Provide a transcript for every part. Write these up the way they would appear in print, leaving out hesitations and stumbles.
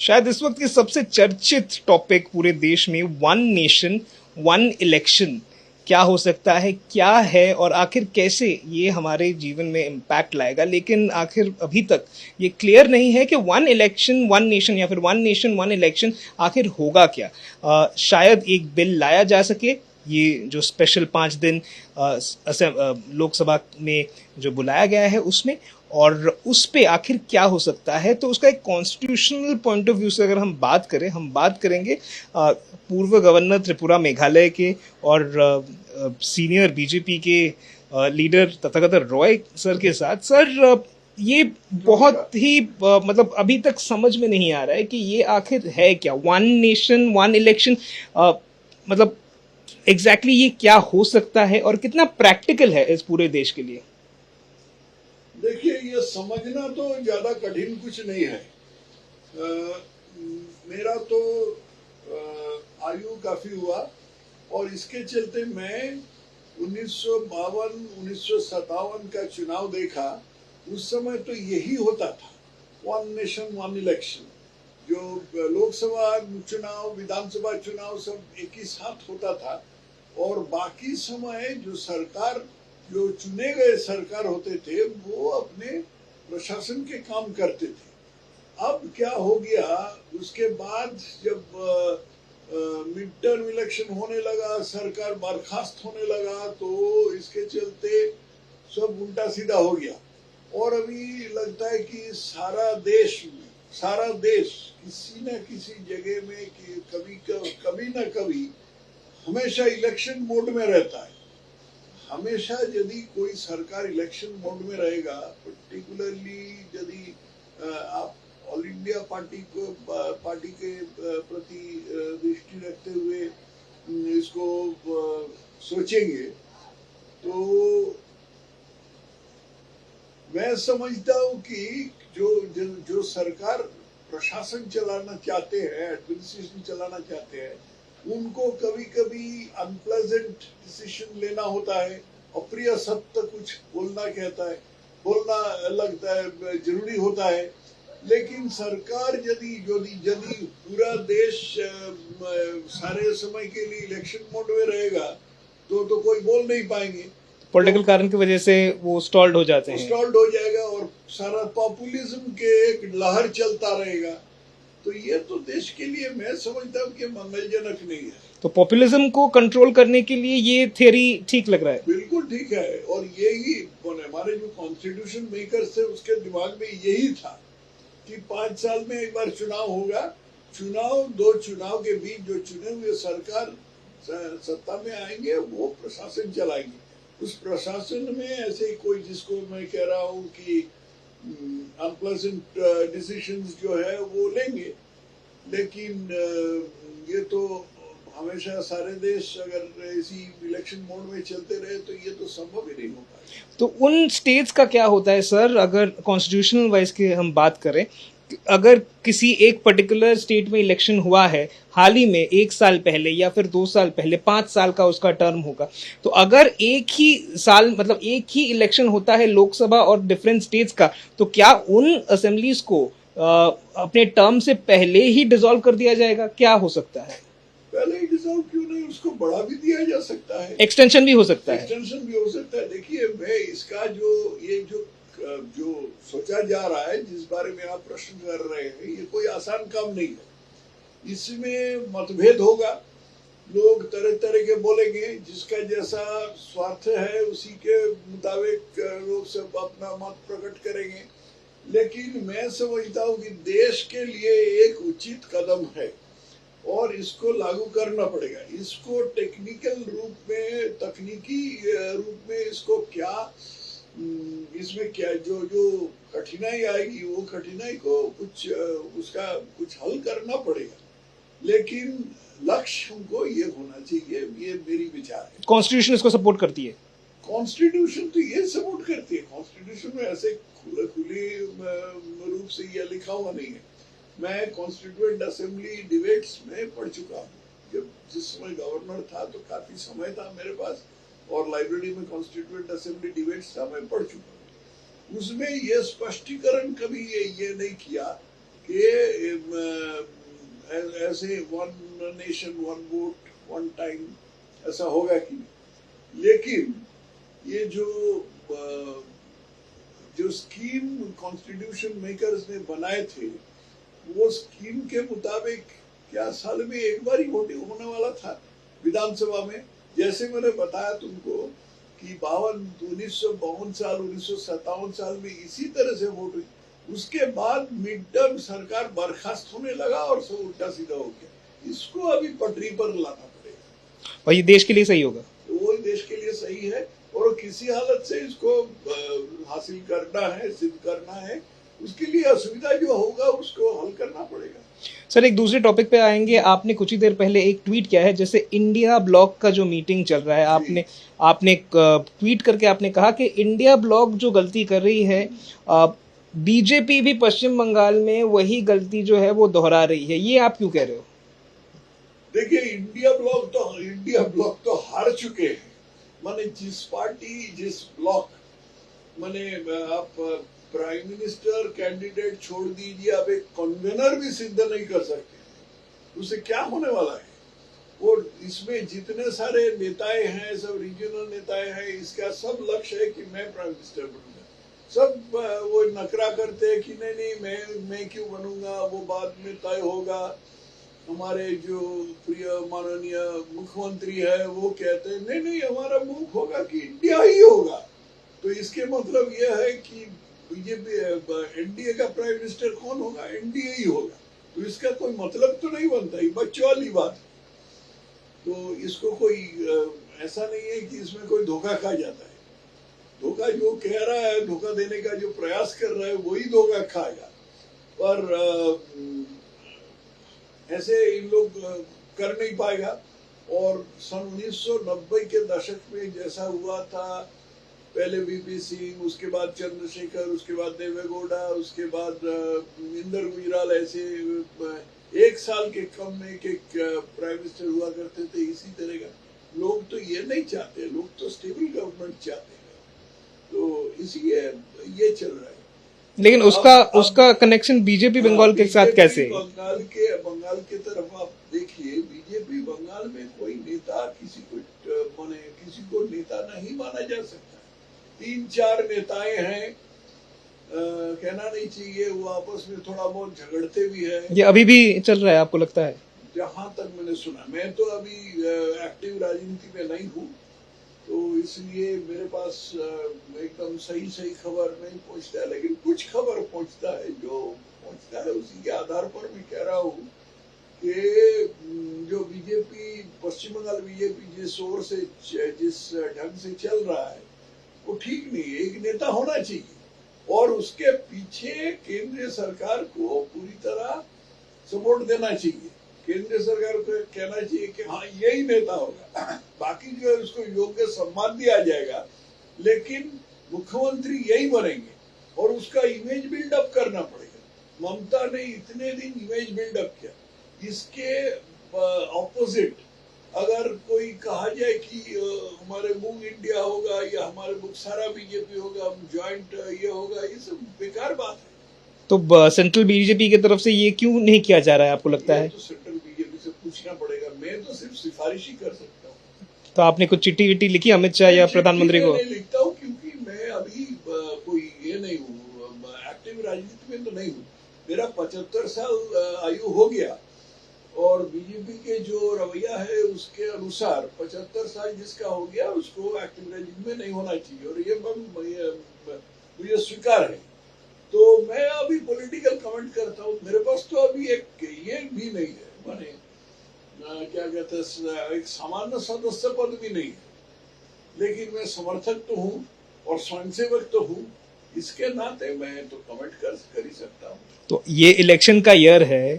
शायद इस वक्त की सबसे चर्चित टॉपिक पूरे देश में वन नेशन वन इलेक्शन क्या हो सकता है, क्या है और आखिर कैसे ये हमारे जीवन में इम्पैक्ट लाएगा। लेकिन आखिर अभी तक ये क्लियर नहीं है कि वन इलेक्शन वन नेशन या फिर वन नेशन वन इलेक्शन आखिर होगा क्या। शायद एक बिल लाया जा सके, ये जो स्पेशल 5 दिन लोकसभा में जो बुलाया गया है उसमें, और उस पे आखिर क्या हो सकता है। तो उसका एक कॉन्स्टिट्यूशनल पॉइंट ऑफ व्यू से अगर हम बात करेंगे पूर्व गवर्नर त्रिपुरा मेघालय के और सीनियर बीजेपी के लीडर तथागत रॉय सर के साथ। सर, ये बहुत ही मतलब अभी तक समझ में नहीं आ रहा है कि ये आखिर है क्या वन नेशन वन इलेक्शन, मतलब एग्जैक्टली ये क्या हो सकता है और कितना प्रैक्टिकल है इस पूरे देश के लिए। देखिए, ये समझना तो ज्यादा कठिन कुछ नहीं है। मेरा तो आयु काफी हुआ और इसके चलते मैं 1952-1957 का चुनाव देखा। उस समय तो यही होता था, वन नेशन वन इलेक्शन। जो लोकसभा चुनाव, विधानसभा चुनाव सब एक ही साथ होता था और बाकी समय जो चुने गए सरकार होते थे वो अपने प्रशासन के काम करते थे। अब क्या हो गया, उसके बाद जब मिड टर्म इलेक्शन होने लगा, सरकार बर्खास्त होने लगा, तो इसके चलते सब उल्टा सीधा हो गया। और अभी लगता है कि सारा देश किसी न किसी जगह में कभी न कभी हमेशा इलेक्शन मोड में रहता है। हमेशा यदि कोई सरकार इलेक्शन मोड में रहेगा, पर्टिकुलरली यदि आप ऑल इंडिया पार्टी के प्रति दृष्टि रखते हुए इसको सोचेंगे, तो मैं समझता हूँ कि जो सरकार प्रशासन चलाना चाहते हैं, एडमिनिस्ट्रेशन चलाना चाहते हैं, उनको कभी कभी अनप्लेजेंट डिसीजन लेना होता है। अप्रिय सत्य कुछ बोलना लगता है, जरूरी होता है। लेकिन सरकार यदि पूरा देश सारे समय के लिए इलेक्शन मोड में रहेगा तो कोई बोल नहीं पाएंगे। पॉलिटिकल कारण की वजह से वो स्टॉल्ड हो जाते हैं, स्टॉल्ड हो जाएगा और सारा पॉपुलिज्म के एक लहर चलता रहेगा। तो ये तो देश के लिए मैं समझता हूँ कि मंगलजनक नहीं है। तो पॉपुलिज्म को कंट्रोल करने के लिए ये थ्योरी ठीक लग रहा है। बिल्कुल ठीक है। और यही हमारे जो कॉन्स्टिट्यूशन मेकर्स थे उसके दिमाग में यही था कि 5 साल में एक बार चुनाव होगा। दो चुनाव के बीच जो चुने हुए सरकार सत्ता में आएंगे वो प्रशासन चलाएंगे। उस प्रशासन में ऐसे कोई, जिसको मैं कह रहा हूँ कि अनप्लेजेंट डिसीजंस जो है वो लेंगे। लेकिन ये तो हमेशा सारे देश अगर इसी इलेक्शन मोड में चलते रहे तो ये तो संभव ही नहीं हो पाएगा। तो उन स्टेट्स का क्या होता है सर, अगर कॉन्स्टिट्यूशनल वाइज की हम बात करें, अगर किसी एक पर्टिकुलर स्टेट में इलेक्शन हुआ है हाल ही में 1 साल पहले या फिर 2 साल पहले, 5 साल का उसका टर्म होगा, तो अगर एक ही साल मतलब एक ही इलेक्शन होता है लोकसभा और डिफरेंट स्टेट्स का, तो क्या उन असेंबलीज को अपने टर्म से पहले ही डिसॉल्व कर दिया जाएगा? क्या हो सकता है? पहले ही डिसॉल्व क्यों नहीं, उसको बढ़ा भी दिया जा सकता है, एक्सटेंशन भी हो सकता है। देखिए, मैं इसका जो सोचा जा रहा है, जिस बारे में आप प्रश्न कर रहे हैं, ये कोई आसान काम नहीं है। इसमें मतभेद होगा, लोग तरह तरह के बोलेंगे, जिसका जैसा स्वार्थ है उसी के मुताबिक लोग सब अपना मत प्रकट करेंगे। लेकिन मैं समझता हूँ कि देश के लिए एक उचित कदम है और इसको लागू करना पड़ेगा। इसको तकनीकी रूप में इसको इसमें क्या जो कठिनाई आएगी, वो कठिनाई को कुछ हल करना पड़ेगा। लेकिन लक्ष्य हमको ये होना चाहिए, ये मेरी विचार है। कॉन्स्टिट्यूशन इसको सपोर्ट करती है। कॉन्स्टिट्यूशन तो ये सपोर्ट करती है। कॉन्स्टिट्यूशन में ऐसे खुली रूप से ये लिखा हुआ नहीं है। मैं कॉन्स्टिट्यूएंट असेंबली डिबेट्स में पढ़ चुका हूँ। जिस समय गवर्नर था तो काफी समय था मेरे पास और लाइब्रेरी में कॉन्स्टिट्यूएंट असेंबली डिबेट्स था, मैं पढ़ चुका हूँ। उसमें ये स्पष्टीकरण कभी ये नहीं किया कि जैसे one nation one vote one time ऐसा होगा कि नहीं। लेकिन ये जो स्कीम कॉन्स्टिट्यूशन मेकर्स ने बनाए थे, वो स्कीम के मुताबिक क्या साल में एक बार ही वोटिंग होने वाला था विधानसभा में। जैसे मैंने बताया तुमको कि 1952 साल 1957 साल में इसी तरह से वोट हुई। उसके बाद मिड टर्म सरकार बर्खास्त होने लगा और सब उल्टा सीधा हो गया। इसको अभी पटरी पर लाना पड़ेगा और ये देश के लिए सही होगा, तो वो देश के लिए सही है। और किसी हालत से इसको हासिल करना है, सिद्ध करना है, उसके लिए असुविधा जो होगा उसको हल करना पड़ेगा। सर एक दूसरे टॉपिक पे आएंगे। आपने कुछ ही देर पहले एक ट्वीट किया है, जैसे इंडिया ब्लॉक का जो मीटिंग चल रहा है, आपने ट्वीट करके आपने कहा कि इंडिया ब्लॉक जो गलती कर रही है, बीजेपी भी पश्चिम बंगाल में वही गलती जो है वो दोहरा रही है। ये आप क्यों कह रहे हो? देखिए, इंडिया ब्लॉक तो हार चुके हैं। माने जिस पार्टी जिस ब्लॉक, माने आप प्राइम मिनिस्टर कैंडिडेट छोड़ दीजिए, आप एक कन्वेनर भी सिद्ध नहीं कर सकते, उससे क्या होने वाला है? और इसमें जितने सारे नेताएं हैं, सब रीजनल नेताएं हैं, इसका सब लक्ष्य है कि मैं प्राइम मिनिस्टर बनूंगा। सब वो नखरा करते हैं कि नहीं मैं क्यों बनूंगा, वो बाद में तय होगा। हमारे जो प्रिय माननीय मुख्यमंत्री है वो कहते हैं नहीं हमारा मुख होगा कि इंडिया ही होगा। तो इसके मतलब यह है कि बीजेपी एनडीए का प्राइम मिनिस्टर कौन होगा? एनडीए ही होगा। तो इसका कोई मतलब तो नहीं बनता, ये बच्चों वाली बात है। तो इसको कोई ऐसा नहीं है कि इसमें कोई धोखा खा जाता है। धोखा जो कह रहा है, धोखा देने का जो प्रयास कर रहा है, वही धोखा खाएगा। पर ऐसे इन लोग कर नहीं पाएगा। और सन 1990 के दशक में जैसा हुआ था, पहले वीपी सिंह, उसके बाद चंद्रशेखर, उसके बाद देवेगौड़ा, उसके बाद इंदर गुजराल, ऐसे एक साल के कम में एक प्राइम मिनिस्टर हुआ करते थे। इसी तरह का लोग तो ये नहीं चाहते, लोग तो स्टेबल गवर्नमेंट चाहते हैं। तो इसलिए ये चल रहा है। लेकिन उसका कनेक्शन बीजेपी बंगाल के साथ कैसे? बंगाल के तरफ आप देखिए, बीजेपी बंगाल में कोई नेता किसी को नेता नहीं माना जा सकता। 3-4 नेताएं हैं, कहना नहीं चाहिए, वो आपस में थोड़ा बहुत झगड़ते भी है। ये अभी भी चल रहा है आपको लगता है? जहां तक मैंने सुना, मैं तो अभी एक्टिव राजनीति में नहीं हूँ, तो इसलिए मेरे पास एकदम सही खबर नहीं पहुंचता है। लेकिन कुछ खबर पहुंचता है, जो पहुंचता है उसी के आधार पर मैं कह रहा हूँ कि जो बीजेपी, पश्चिम बंगाल बीजेपी जिस ओर से, जिस ढंग से चल रहा है, वो ठीक नहीं है। एक नेता होना चाहिए और उसके पीछे केंद्रीय सरकार को पूरी तरह सपोर्ट देना चाहिए। केंद्रीय सरकार को कहना चाहिए कि हाँ यही नेता होगा, बाकी जो है उसको योग्य सम्मान दिया जाएगा, लेकिन मुख्यमंत्री यही बनेंगे। और उसका इमेज बिल्डअप करना पड़ेगा। ममता ने इतने दिन इमेज बिल्डअप किया, इसके ऑपोजिट अगर कोई कहा जाए कि हमारे मूव इंडिया होगा या हमारे बुकसारा बीजेपी होगा, ज्वाइंट ये होगा, ये सब बेकार बात है। तो सेंट्रल बीजेपी की तरफ से ये क्यों नहीं किया जा रहा है आपको लगता है? तो सेंट्रल बीजेपी से पूछना पड़ेगा, मैं तो सिर्फ सिफारिश ही कर सकता हूँ। तो आपने कुछ चिट्ठी विट्ठी लिखी अमित शाह या प्रधानमंत्री को? नहीं लिखता हूँ, क्योंकि मैं अभी कोई ये नहीं हूँ, एक्टिव राजनीति में तो नहीं हूँ। मेरा 75 साल आयु हो गया और बीजेपी के जो रवैया है उसके अनुसार 75 साल जिसका हो गया उसको एक्टिव राजनीति में नहीं होना चाहिए, और ये मुझे स्वीकार है। तो मैं अभी पॉलिटिकल कमेंट करता हूँ। मेरे पास तो अभी एक ये भी नहीं है, माने क्या कहते हैं, एक सामान्य सदस्य पद भी नहीं है, लेकिन मैं समर्थक तो हूँ और स्वयंसेवक तो हूँ। इसके नाते मैं तो कमेंट कर ही सकता हूँ। तो ये इलेक्शन का ईयर है,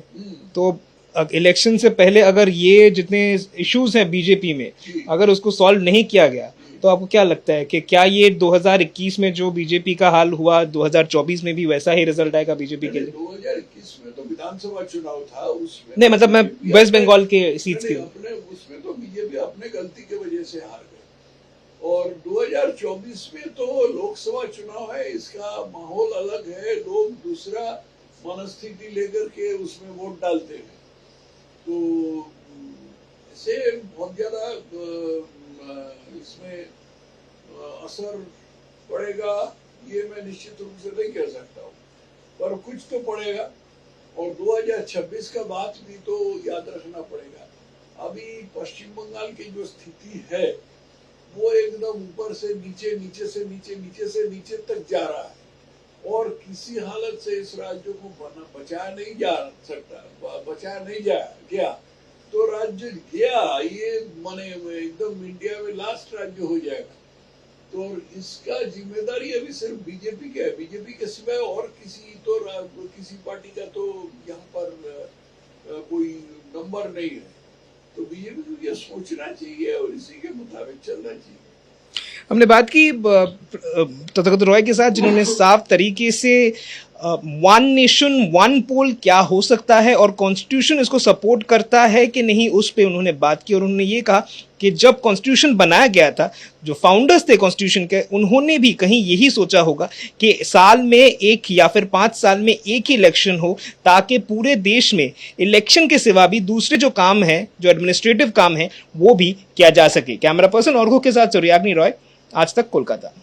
तो इलेक्शन से पहले अगर ये जितने इश्यूज हैं बीजेपी में, अगर उसको सॉल्व नहीं किया गया, तो आपको क्या लगता है कि क्या ये 2021 में जो बीजेपी का हाल हुआ, 2024 में भी वैसा ही रिजल्ट आएगा बीजेपी के लिए? 2021 में तो विधानसभा चुनाव था, उसमें नहीं, मतलब मैं वेस्ट बंगाल के सीट्स के उसमें तो बीजेपी अपने गलती के वजह से हार गए। और 2024 में तो लोकसभा चुनाव है, इसका माहौल अलग है, लोग दूसरा मनस्थिति लेकर के उसमें वोट डालते हैं। तो ऐसे बहुत ज्यादा इसमें असर पड़ेगा ये मैं निश्चित रूप से नहीं कह सकता हूँ, पर कुछ तो पड़ेगा। और 2026 का बात भी तो याद रखना पड़ेगा। अभी पश्चिम बंगाल की जो स्थिति है वो एकदम ऊपर से नीचे, नीचे से नीचे, नीचे से नीचे तक जा रहा है और किसी हालत से इस राज्य को बचाया नहीं जा सकता, बचाया नहीं गया तो राज्य गया ये माने एकदम इंडिया में लास्ट राज्य हो जाएगा। तो इसका जिम्मेदारी अभी सिर्फ बीजेपी का है। बीजेपी के सिवाय और किसी पार्टी का तो यहाँ पर कोई नंबर नहीं है। तो बीजेपी को ये सोचना चाहिए और इसी के मुताबिक चलना चाहिए। हमने बात की तथागत रॉय के साथ, जिन्होंने साफ तरीके से वन नेशन वन पोल क्या हो सकता है और कॉन्स्टिट्यूशन इसको सपोर्ट करता है कि नहीं, उस पे उन्होंने बात की। और उन्होंने ये कहा कि जब कॉन्स्टिट्यूशन बनाया गया था, जो फाउंडर्स थे कॉन्स्टिट्यूशन के, उन्होंने भी कहीं यही सोचा होगा कि साल में एक या फिर 5 साल में एक ही इलेक्शन हो, ताकि पूरे देश में इलेक्शन के सिवा भी दूसरे जो काम है, जो एडमिनिस्ट्रेटिव काम है, वो भी किया जा सके। कैमरा पर्सन ऑर्गो के साथ सूर्याग्नि रॉय, आज तक, कोलकाता।